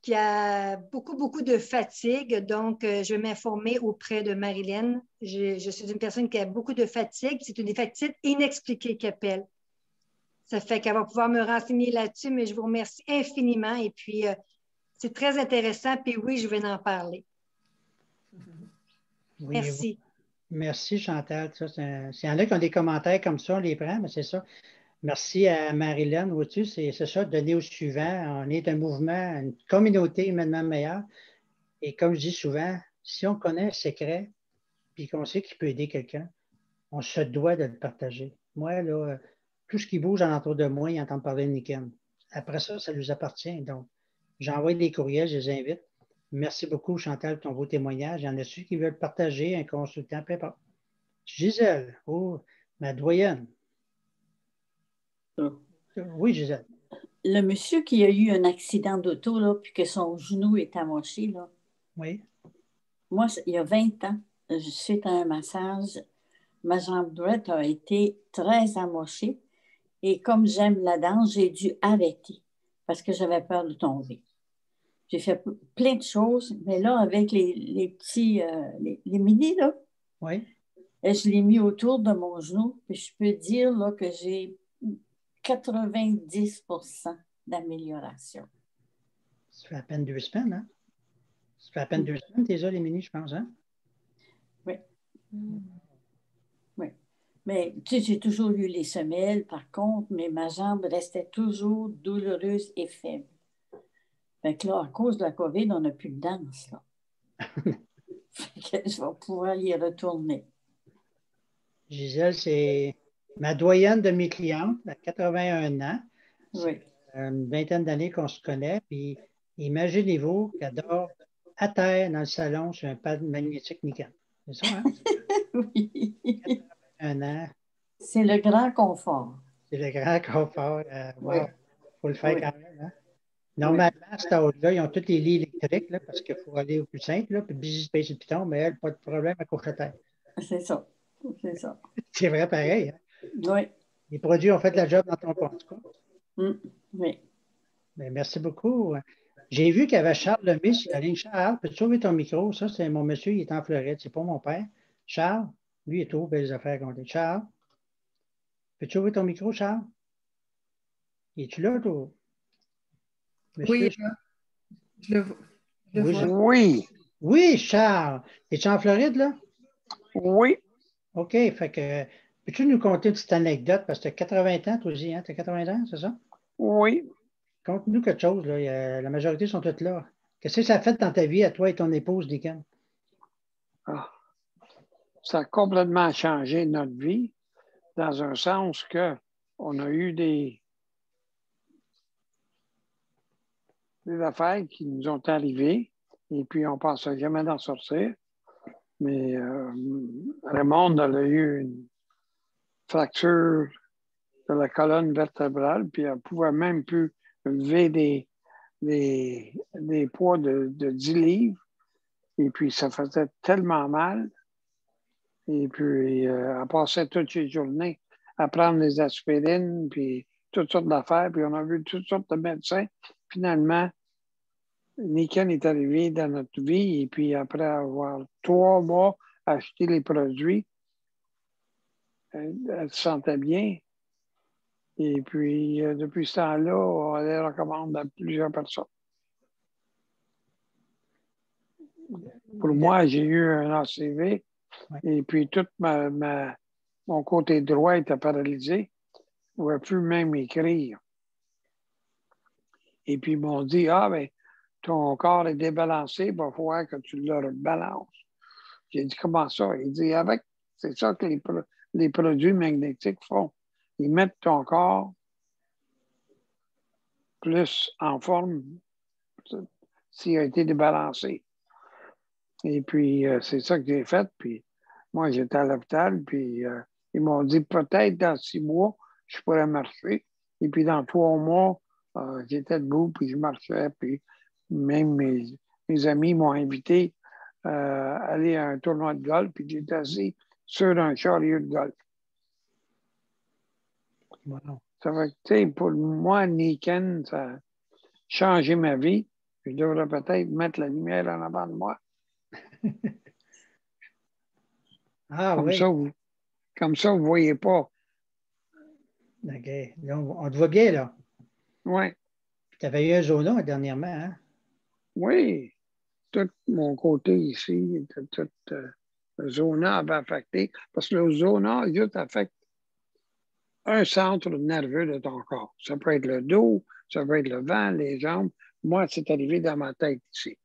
qui a beaucoup de fatigue. Donc, je vais m'informer auprès de Marilyn. Je suis une personne qui a beaucoup de fatigue. C'est une fatigue inexpliquée qui appelle. Ça fait qu'elle va pouvoir me renseigner là-dessus, mais je vous remercie infiniment. Et puis, c'est très intéressant. Puis oui, je vais en parler. Oui, Merci. merci, Chantal. S'il y en a qui ont des commentaires comme ça, on les prend, mais c'est ça. Merci à Marilyn. Vois-tu, c'est ça, donner au suivant. On est un mouvement, une communauté humainement meilleure. Et comme je dis souvent, si on connaît un secret, puis qu'on sait qu'il peut aider quelqu'un, on se doit de le partager. Moi, là, tout ce qui bouge alentour de moi, ils entendent parler de Niken. Après ça, ça nous appartient. Donc, j'envoie des courriels, je les invite. Merci beaucoup, Chantal, pour ton beau témoignage. Il y en a ceux qui veulent partager, un consultant, peu importe. Gisèle, oh, ma doyenne. Oui, Gisèle. Le monsieur qui a eu un accident d'auto, là, puis que son genou est amoché, là. Oui. Moi, il y a 20 ans, suite à un massage, ma jambe droite a été très amochée. Et comme j'aime la danse, j'ai dû arrêter parce que j'avais peur de tomber. J'ai fait plein de choses, mais là, avec les petits, les mini, là, oui. Et je l'ai mis autour de mon genou. Puis je peux dire là, que j'ai 90% d'amélioration. Ça fait à peine 2 semaines, hein? Ça fait à peine 2 semaines, t'es là, les mini, je pense, hein? Oui. Oui. Mais tu sais, j'ai toujours eu les semelles, par contre, mais ma jambe restait toujours douloureuse et faible. Fait que là, à cause de la COVID, on n'a plus de danse, là. Fait que je vais pouvoir y retourner. Gisèle, c'est ma doyenne de mes clientes, à 81 ans. Oui. Une vingtaine d'années qu'on se connaît. Puis imaginez-vous qu'elle dort à terre dans le salon sur un pad magnétique Niken. C'est ça, hein? Oui. 81 ans. C'est le grand confort. C'est le grand confort. Wow. Oui. Faut le faire Oui. quand même, hein? Normalement, à cet âge-là, ils ont tous les lits électriques là, parce qu'il faut aller au plus simple, là, puis bise le piton, mais elle, pas de problème à coucher à terre. C'est ça. C'est ça. C'est vrai pareil. Hein? Oui. Les produits ont fait la job dans ton compte. Oui. Bien, merci beaucoup. J'ai vu qu'il y avait Charles Lemay sur la ligne. Charles, peux-tu ouvrir ton micro? Ça, c'est mon monsieur, il est en Floride, c'est pas mon père. Charles, lui, il est trop belles affaires qu'on dit. Charles, peux-tu ouvrir ton micro, Charles? Es-tu là, toi? Monsieur, Oui, je le vois. Oui. Oui, Charles. Es-tu en Floride, là? Oui. OK, fait que peux-tu nous conter une petite anecdote? Parce que tu as 80 ans, toi aussi, hein? Tu as 80 ans, c'est ça? Oui. Conte-nous quelque chose, là. La majorité sont toutes là. Qu'est-ce que ça a fait dans ta vie, à toi et ton épouse, Niken? Ah, ça a complètement changé notre vie, dans un sens que on a eu des affaires qui nous ont arrivées, et puis on ne pensait jamais d'en sortir. Mais Raymond a eu une fracture de la colonne vertébrale, puis elle ne pouvait même plus lever des poids de 10 livres. Et puis, ça faisait tellement mal. Et puis, elle passait toutes ses journées à prendre des aspirines, puis toutes sortes d'affaires. Puis, on a vu toutes sortes de médecins. Finalement, Niken est arrivé dans notre vie. Et puis, après avoir 3 mois acheté les produits, elle se sentait bien. Et puis, depuis ce temps-là, on les recommande à plusieurs personnes. Pour moi, j'ai eu un ACV et puis tout mon côté droit était paralysé. Je ne pouvais plus même écrire. Et puis, ils m'ont dit, ben, ton corps est débalancé, il va falloir que tu le rebalances. J'ai dit, comment ça? Il dit, c'est ça que les produits magnétiques font. Ils mettent ton corps plus en forme s'il a été débalancé. Et puis, c'est ça que j'ai fait. Puis, moi, j'étais à l'hôpital, puis ils m'ont dit, peut-être dans 6 mois, je pourrais marcher. Et puis, dans 3 mois, j'étais debout, puis je marchais. Puis, même mes amis m'ont invité à aller à un tournoi de golf, puis j'étais assis sur un chariot de golf. Wow. Ça fait que, tu sais, pour moi, Niken, ça a changé ma vie. Je devrais peut-être mettre la lumière en avant de moi. Ah Comme oui. ça, comme ça, vous ne voyez pas. OK. Là, on te voit bien, là. Oui. Tu avais eu un zona dernièrement, hein? Oui. Tout mon côté ici, tout le zona avait affecté. Parce que le zona, juste affecte un centre nerveux de ton corps. Ça peut être le dos, ça peut être le ventre, les jambes. Moi, c'est arrivé dans ma tête ici.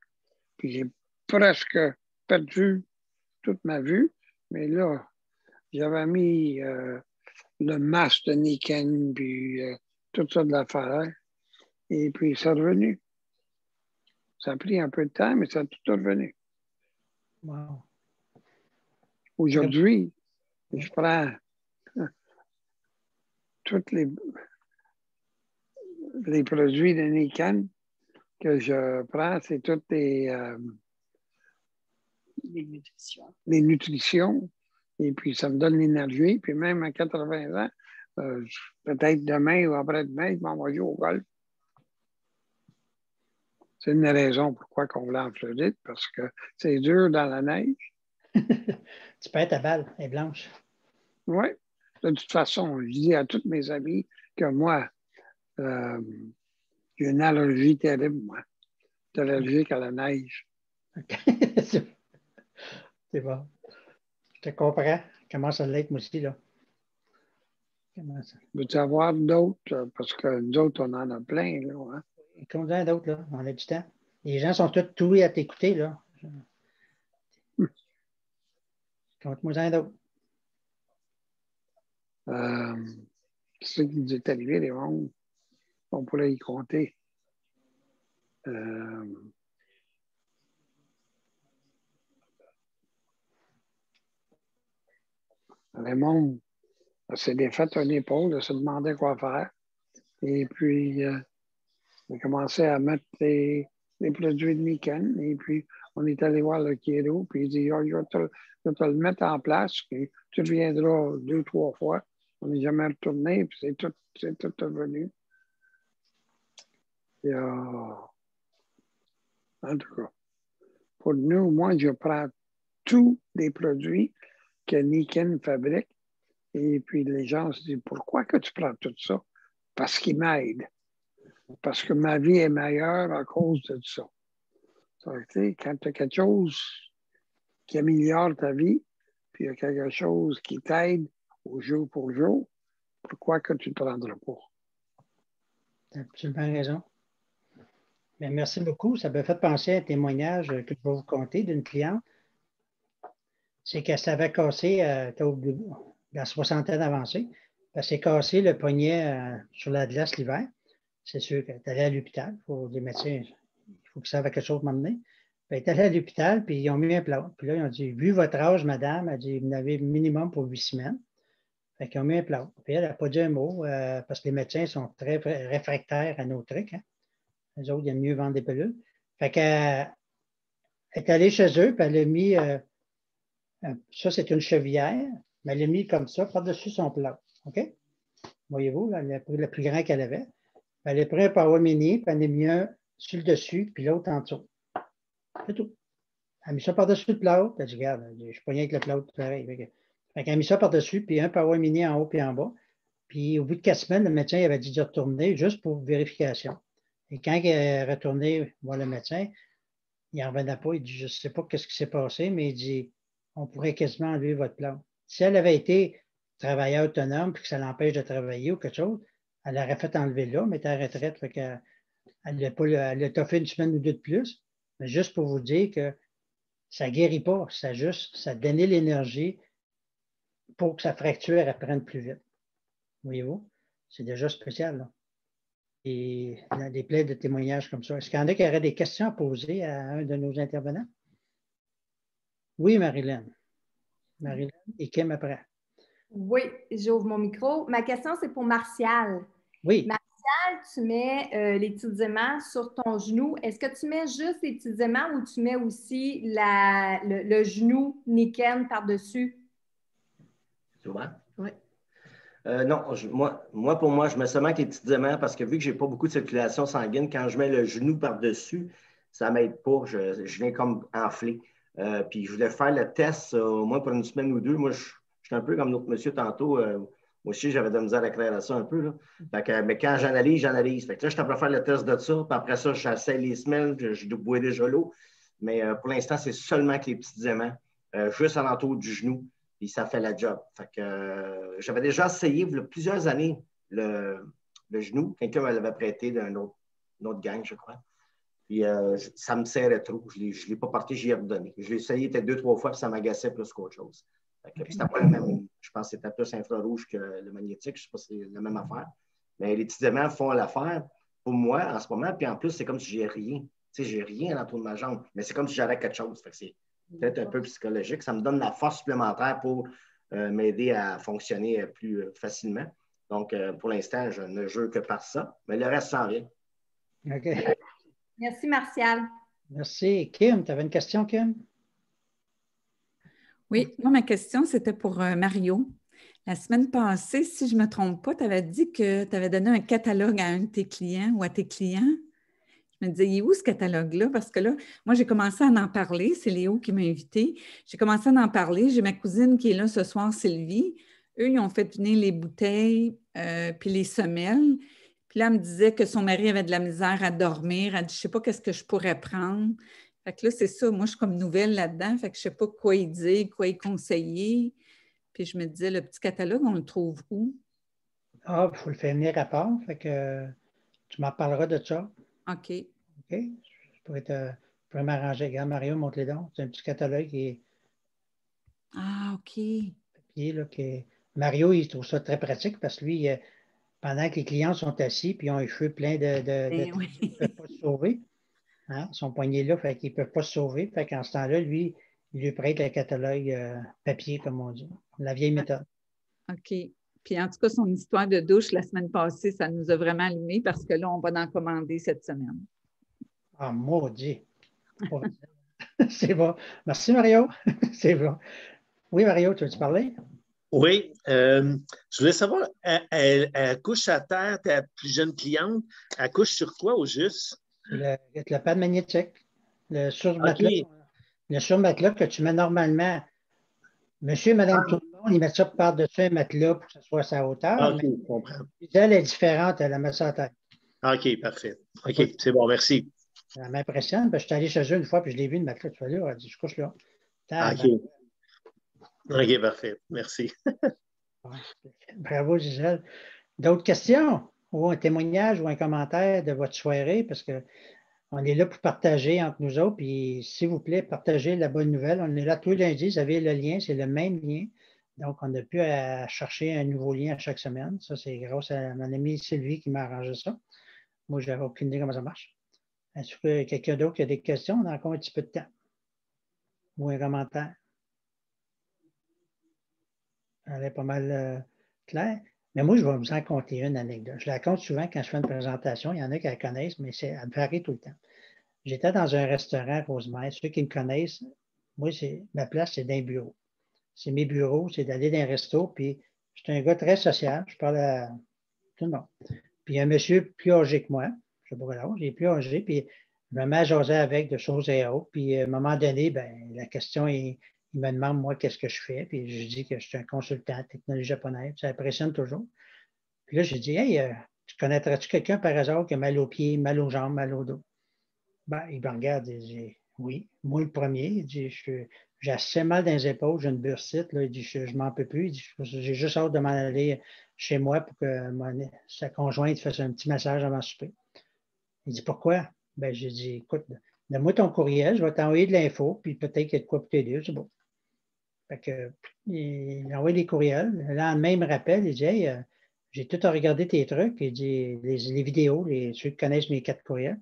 Puis j'ai presque perdu toute ma vue. Mais là, j'avais mis le masque de Niken, puis tout ça de l'affaire. Et puis, c'est revenu. Ça a pris un peu de temps, mais ça a tout revenu. Wow. Aujourd'hui, je prends tous les produits de Niken que je prends, c'est toutes les nutritions. Et puis, ça me donne l'énergie. Puis même à 80 ans, peut-être demain ou après-demain, je m'en vais jouer au golf. C'est une des raisons pourquoi on voulait en Floride, parce que c'est dur dans la neige. Tu perds ta balle, elle est blanche. Oui. De toute façon, je dis à tous mes amis que moi, j'ai une allergie terrible, moi. Je suis allergique à la neige. OK. C'est bon. Je te comprends. Comment ça l'être, moi aussi, là. Comment ça? Veux-tu avoir d'autres? Parce que nous autres, on en a plein, là. Hein? Combien d'autres, là? On a du temps. Les gens sont tous toués à t'écouter, là. Compte-moi un d'autres. Ce qui nous est arrivé, les mondes, on pourrait y compter. Raymond s'est défait un épaule, il se demandait quoi faire. Et puis, il a commencé à mettre les produits de Niken. Et puis, on est allé voir le chiro. Puis, il dit, oh, je vais te le mettre en place. Puis, tu reviendras 2, 3 fois. On n'est jamais retourné. Puis, c'est tout revenu. Et, en tout cas, pour nous, moi, je prends tous les produits que Niken fabrique. Et puis, les gens se disent, pourquoi que tu prends tout ça? Parce qu'il m'aide. Parce que ma vie est meilleure à cause de ça. Quand tu as quelque chose qui améliore ta vie, puis il y a quelque chose qui t'aide au jour pour jour, pourquoi que tu ne te prendras pas? Tu as absolument raison. Bien, merci beaucoup. Ça m'a fait penser à un témoignage que je vais vous conter d'une cliente. C'est qu'elle s'avait cassé dans la soixantaine avancée. Elle s'est cassé le poignet sur la glace l'hiver. C'est sûr qu'elle est allée à l'hôpital. Les médecins, il faut qu'ils savent à quelque chose de m'emmener. Elle est allée à l'hôpital, puis ils ont mis un plâtre. Puis là, ils ont dit, vu votre âge, madame, elle dit, vous en avez minimum pour 8 semaines. Fait qu'ils ont mis un plâtre. Puis elle n'a pas dit un mot, parce que les médecins sont très réfractaires à nos trucs. Hein. Les autres, il aiment mieux vendre des pilules. Fait qu'elle est allée chez eux, puis elle a mis, ça c'est une chevillère, mais elle a mis comme ça, par-dessus son plâtre. OK? Voyez-vous, là, le plus grand qu'elle avait. Elle a pris un Power Mini, puis elle a mis un sur le dessus, puis l'autre en dessous. C'est tout. Elle a mis ça par-dessus le plâtre. Elle a dit, regarde, je suis pogné avec le plâtre, pareil. Elle a mis ça par-dessus, puis un Power Mini en haut puis en bas. Puis au bout de 4 semaines, le médecin il avait dit de retourner juste pour vérification. Et quand il est retourné voir le médecin, il n'en revenait pas. Il dit, je ne sais pas ce qui s'est passé, mais il dit, on pourrait quasiment enlever votre plâtre. Si elle avait été travailleur autonome, puis que ça l'empêche de travailler ou quelque chose, elle l'aurait fait enlever là, mais elle était à la retraite. Fait qu'elle a toffé une semaine ou deux de plus. Mais juste pour vous dire que ça ne guérit pas, ça donne l'énergie pour que sa fracture apprenne plus vite. Voyez-vous? C'est déjà spécial. Là. Et il y a des plaies de témoignages comme ça. Est-ce qu'il y en a qui auraient des questions à poser à un de nos intervenants? Oui, Marilyn. Marilyn et Kim après. Oui, j'ouvre mon micro. Ma question, c'est pour Martial. Oui. Martial, tu mets les petits aimants sur ton genou. Est-ce que tu mets juste les petits aimants ou tu mets aussi le genou Niken par-dessus? Souvent? Oui. Non, pour moi, je mets seulement les petits aimants parce que vu que je n'ai pas beaucoup de circulation sanguine, quand je mets le genou par-dessus, ça ne m'aide pas. Je viens comme enflé. Puis je voulais faire le test au moins pour une semaine ou deux. Moi, je suis un peu comme l'autre monsieur tantôt. Moi aussi, j'avais de la misère à clairer ça un peu. Là. Fait que, mais quand j'analyse, j'analyse. Fait que là, je suis en train de faire le test de ça. Puis après ça, j'essaie les semelles, je bois déjà l'eau. Mais pour l'instant, c'est seulement que les petits aimants, juste alentour du genou. Puis ça fait la job. Fait que j'avais déjà essayé il y a plusieurs années le genou. Quelqu'un me l'avait prêté d'une autre gang, je crois. Puis ça me serrait trop. Je ne l'ai pas porté, j'y ai redonné. Je l'ai essayé peut-être 2-3 fois, puis ça m'agaçait plus qu'autre chose. C'était pas la même. Je pense que c'était plus infrarouge que le magnétique. Je ne sais pas si c'est la même affaire. Mais les petits aimants font l'affaire pour moi en ce moment. Puis en plus, c'est comme si j'ai rien. Tu sais, j'ai rien autour de ma jambe. Mais c'est comme si j'avais quelque chose. Fait que c'est peut-être un peu psychologique. Ça me donne la force supplémentaire pour m'aider à fonctionner plus facilement. Donc, pour l'instant, je ne jure que par ça. Mais le reste s'en vient. OK. Merci, Martial. Merci. Kim, tu avais une question, Kim? Oui, moi, ma question, c'était pour Mario. La semaine passée, si je ne me trompe pas, tu avais dit que tu avais donné un catalogue à un de tes clients ou à tes clients. Je me disais, il est où ce catalogue-là? Parce que là, moi, j'ai commencé à en parler. C'est Léo qui m'a invité. J'ai commencé à en parler. J'ai ma cousine qui est là ce soir, Sylvie. Eux, ils ont fait venir les bouteilles puis les semelles. Puis là, elle me disait que son mari avait de la misère à dormir. Elle dit, je ne sais pas qu'est-ce que je pourrais prendre. Fait que là, c'est ça. Moi, je suis comme nouvelle là-dedans. Fait que je ne sais pas quoi y dire, quoi y conseiller. Puis je me disais, le petit catalogue, on le trouve où? Ah, il faut le faire venir à part. Fait que tu m'en parleras de ça. OK. OK? Je pourrais m'arranger. Regarde, Mario, montre les dons. C'est un petit catalogue qui est. Ah, OK. Papier, là, Mario, il trouve ça très pratique parce que lui, pendant que les clients sont assis puis ils ont les cheveux pleins Oui. ils ne peuvent pas se sauver. Hein? Ils sont poignés là, fait qu'ils ne peuvent pas se sauver. Fait qu'en ce temps-là, lui, il lui prête le catalogue papier, comme on dit. La vieille méthode. OK. Puis en tout cas, son histoire de douche la semaine passée, ça nous a vraiment allumés parce que là, on va en commander cette semaine. Ah, maudit. C'est bon. Merci, Mario. C'est bon. Oui, Mario, tu veux-tu parler? Oui. Je voulais savoir, elle couche à terre, ta plus jeune cliente, elle couche sur quoi au juste? Le pad magnétique. Le surmatelas que tu mets normalement. Monsieur et Madame tout le monde, ils mettent ça par-dessus un matelas pour que ce soit à sa hauteur. OK, je comprends. Elle est différente, elle la met ça à terre. OK, parfait. OK, c'est bon, merci. Ça m'impressionne, parce que je suis allé chez eux une fois, puis je l'ai vu, le matelas, tu vois là, elle a dit, je couche là. OK. OK, parfait. Merci. Bravo, Gisèle. D'autres questions ou un témoignage ou un commentaire de votre soirée, parce qu'on est là pour partager entre nous autres, puis s'il vous plaît, partagez la bonne nouvelle. On est là tous les lundis, vous avez le lien, c'est le même lien. Donc, on n'a plus à chercher un nouveau lien à chaque semaine. Ça, c'est grâce à mon amie Sylvie qui m'a arrangé ça. Moi, je n'avais aucune idée comment ça marche. Est-ce que quelqu'un d'autre qui a des questions? On a encore un petit peu de temps. Ou un commentaire. Elle est pas mal claire. Mais moi, je vais vous en conter une anecdote. Je la compte souvent quand je fais une présentation. Il y en a qui la connaissent, mais elle me varie tout le temps. J'étais dans un restaurant à Rosemère. Ceux qui me connaissent, moi, ma place, c'est dans un bureau. C'est mes bureaux, c'est d'aller dans un resto. Puis, je suis un gars très social. Je parle à tout le monde. Puis, il y a un monsieur plus âgé que moi. Je ne sais pas l'âge, il est plus âgé. Puis, je me mets à jaser avec de choses et autres. Puis, à un moment donné, ben, la question est. Il me demande, moi, qu'est-ce que je fais. Puis je dis que je suis un consultant en technologie japonaise. Ça impressionne toujours. Puis là, j'ai dit, hey, tu connaîtrais-tu quelqu'un par hasard qui a mal aux pieds, mal aux jambes, mal au dos? Ben, il me regarde et dit, oui, moi le premier. Il dit, j'ai assez mal dans les épaules, j'ai une bursite. Là. Il dit, je ne m'en peux plus. Il dit, j'ai juste hâte de m'en aller chez moi pour que sa conjointe fasse un petit massage avant le souper. Il dit, pourquoi? Ben, j'ai dit, écoute, donne-moi ton courriel, je vais t'envoyer de l'info, puis peut-être qu'il y a de quoi pour t'aider, c'est bon. Fait que, il envoie des courriels. Le lendemain, il me rappelle, il dit, hey, j'ai tout à regarder tes trucs. Il dit, les vidéos, ceux qui connaissent mes 4 courriels.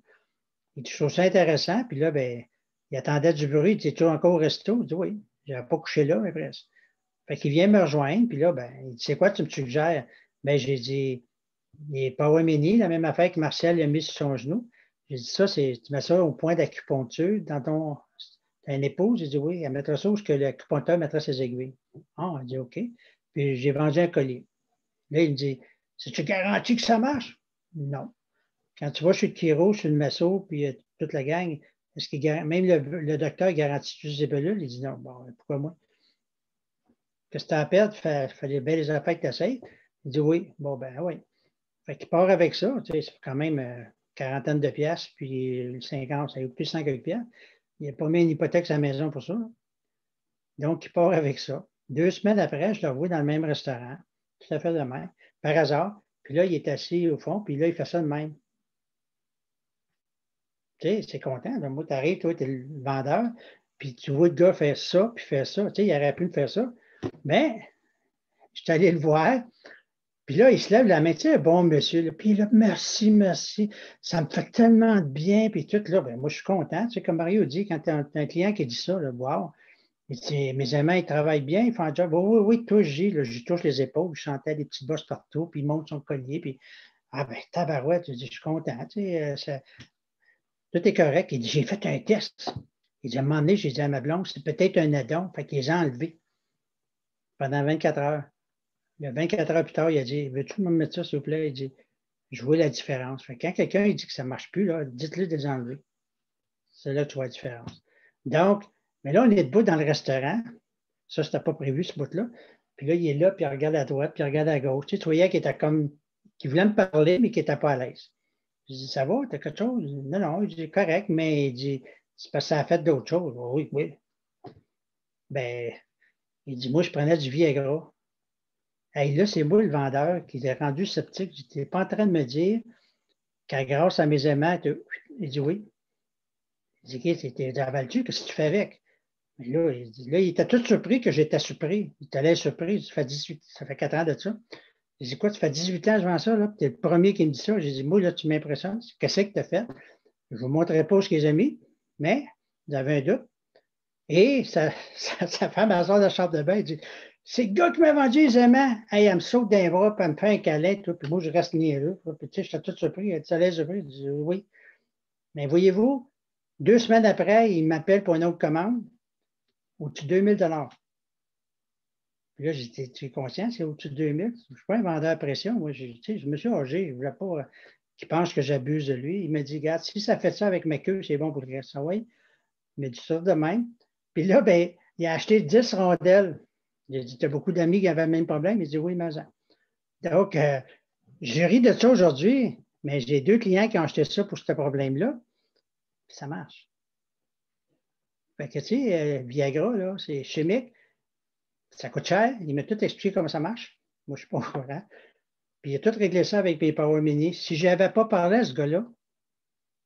Il dit, je trouve ça intéressant. Puis là, ben, il attendait du bruit. Il dit, tu es encore au resto? Il dit, oui. Je n'avais pas couché là, mais presque. Fait qu'il vient me rejoindre. Puis là, ben, il dit, c'est quoi tu me suggères? Ben, j'ai dit, les Power Mini, la même affaire que Martial a mis sur son genou. J'ai dit, ça, tu mets ça au point d'acupuncture dans ton. T'as une épouse? J'ai dit oui, elle mettra ça où que l'acupuncteur mettrait ses aiguilles. Ah, elle dit OK. Puis j'ai vendu un collier. Là, il me dit, c'est-tu garanti que ça marche? Non. Quand tu vas chez le chiro, chez le masso, puis toute la gang, Même le docteur garantit tous les pilules? Il dit non. Bon, pourquoi moi? Qu'est-ce que tu as à perdre? Il fallait bien les affaires que tu essayes. Il dit oui. Bon, ben oui. Fait qu'il part avec ça. Tu sais, c'est quand même quarantaine de piastres, puis 50, ça coûte plus 5 piastres. Il n'a pas mis une hypothèque sur la maison pour ça. Donc, il part avec ça. 2 semaines après, je le vois dans le même restaurant, tout à fait de même, par hasard. Puis là, il est assis au fond, puis là, il fait ça de même. Tu sais, c'est content. Donc, moi, tu arrives, toi, tu es le vendeur, puis tu vois le gars faire ça, puis faire ça. Tu sais, il aurait pu me faire ça. Mais, je suis allé le voir, puis là, il se lève la main, tu sais, bon monsieur, là, puis là, merci, merci, ça me fait tellement de bien, puis tout, là, ben, moi, je suis content. Tu sais, comme Mario dit, quand tu as un client qui dit ça, là, wow, il dit, mes amis, ils travaillent bien, ils font un job. Oui, oui, touche, je touche les épaules, je sentais des petits bosses partout, puis il monte son collier, puis, ah ben, tabarouette, je dis, je suis content, tu sais, tout est correct. Il dit, j'ai fait un test. Il dit, à un moment donné, j'ai dit à ma blonde, c'est peut-être un addon, fait qu'il les a enlevés pendant 24 heures. Il y a 24 heures plus tard, il a dit, veux-tu me mettre ça, s'il vous plaît? Il dit, je vois la différence. Fait que quand quelqu'un dit que ça ne marche plus, dites-le de les enlever. C'est là que tu vois la différence. Donc, mais là, on est debout dans le restaurant. Ça, c'était pas prévu, ce bout-là. Puis là, il est là, puis il regarde à droite, puis il regarde à gauche. Tu sais, tu voyais qu'il était comme, qu'il voulait me parler, mais qu'il n'était pas à l'aise. Je dis, ça va, t'as quelque chose? Non, non, il dit, correct, mais il dit, c'est parce que ça a fait d'autres choses. Oui, oui. Ben, il dit, moi, je prenais du Viagra. Hey, là, c'est moi le vendeur qui l'ai rendu sceptique. Tu n'es pas en train de me dire qu'à grâce à mes aimants, il dit oui. Il dit, t'es avales-tu? Qu'est-ce que tu fais avec? Mais là, il était tout surpris que j'étais surpris. Il était surpris. Ça fait 4 ans de ça. Il dit, quoi, tu fais 18 ans devant ça, là? Tu es le premier qui me dit ça. J'ai dit, moi, là, tu m'impressionnes. Qu'est-ce que tu as fait? Je ne vous montrerai pas ce qu'ils ont mis, mais vous avez un doute. Et sa femme, à sort de la chambre de bain, elle dit, c'est le gars qui m'a vendu les aimants. Hey, elle me saute d'un bras, puis elle me fait un câlin, tout, puis moi, je reste niaiseux. Puis, tu sais, j'étais tout surpris. Elle dit, ça l'aise surpris. Je dis, oui. Mais voyez-vous, 2 semaines après, il m'appelle pour une autre commande, au-dessus de 2000 $. Puis là, j'ai dit, tu es conscient, c'est au-dessus de 2000? Je ne suis pas un vendeur à pression. Moi, je me suis âgé. Je ne voulais pas qu'il pense que j'abuse de lui. Il m'a dit, regarde, si ça fait ça avec ma queue, c'est bon pour le reste. Ah oui? Il m'a dit ça de même. Puis là, ben, il a acheté 10 rondelles. Il a dit, tu as beaucoup d'amis qui avaient le même problème? Il dit, oui, mais ça. Donc, j'ai ri de ça aujourd'hui, mais j'ai 2 clients qui ont acheté ça pour ce problème-là. Puis ça marche. Fait que, tu sais, Viagra, là, c'est chimique. Ça coûte cher. Il m'a tout expliqué comment ça marche. Moi, je ne suis pas au courant. Puis il a tout réglé ça avec mes Power Mini. Si je n'avais pas parlé à ce gars-là,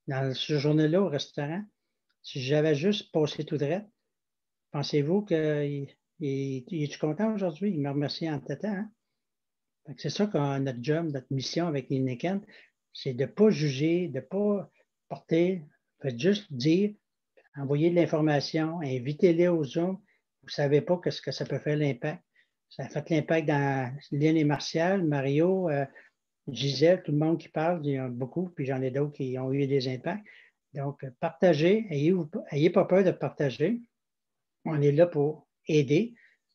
dans ce journée-là au restaurant, si j'avais juste passé tout droit, pensez-vous qu'il est content aujourd'hui? Il me remercie en tête. Hein? C'est ça que notre job, notre mission avec les Niken, c'est de ne pas juger, de ne pas porter, faites juste dire, envoyer de l'information, invitez-les au Zoom. Vous ne savez pas ce que ça peut faire l'impact. Ça a fait l'impact dans Lynn et Martial, Mario, Gisèle, tout le monde qui parle, il y en a beaucoup, puis j'en ai d'autres qui ont eu des impacts. Donc, partagez, ayez pas peur de partager. On est là pour aider.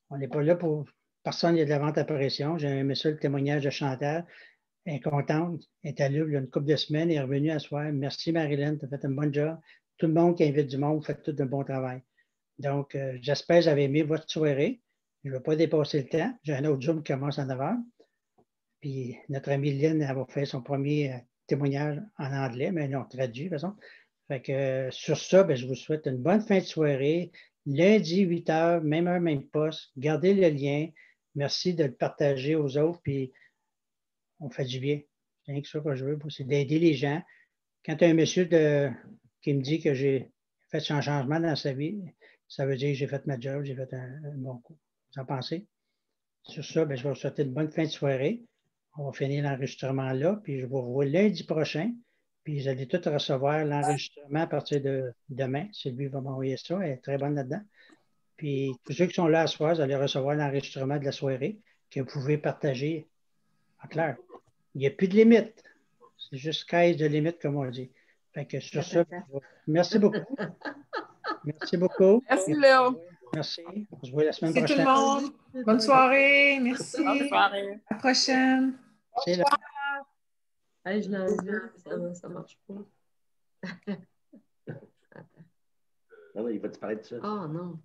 On n'est pas là pour... Personne n'a de la vente à pression. J'ai aimé ça, le témoignage de Chantal. Elle est contente. Elle est allée il y a une couple de semaines. Elle est revenue à soir. Merci Marilyn, tu as fait un bon job. Tout le monde qui invite du monde, vous faites tout un bon travail. Donc, j'espère que vous avez aimé votre soirée. Je ne vais pas dépasser le temps. J'ai un autre Zoom qui commence à 9 h. Puis notre amie Lynn, elle va faire son premier témoignage en anglais, mais non, traduit de toute façon. Fait que sur ça, ben, je vous souhaite une bonne fin de soirée. Lundi, 8 h, même heure, même poste. Gardez le lien. Merci de le partager aux autres. Puis on fait du bien. C'est rien que ça que je veux, c'est d'aider les gens. Quand tu as un monsieur qui me dit que j'ai fait un changement dans sa vie, ça veut dire que j'ai fait ma job, j'ai fait un bon coup. Vous en pensez? Sur ça, ben, je vais vous souhaiter une bonne fin de soirée. On va finir l'enregistrement là, puis je vous revois lundi prochain. Puis vous allez tous recevoir l'enregistrement à partir de demain. Sylvie va m'envoyer ça, elle est très bonne là-dedans. Puis tous ceux qui sont là à ce soir, vous allez recevoir l'enregistrement de la soirée que vous pouvez partager en clair. Il n'y a plus de limite. C'est juste 15 de limite, comme on dit. Fait que sur ça, merci beaucoup. Merci beaucoup. Merci, Léo. Merci. On se voit la semaine Merci prochaine. tout le monde. Bonne soirée. Merci. Bonne soirée. À la prochaine. C'est là. Hey, je l'ai enlevé, ça ne marche pas. Attends. Non, il va te parler de ça. Oh non.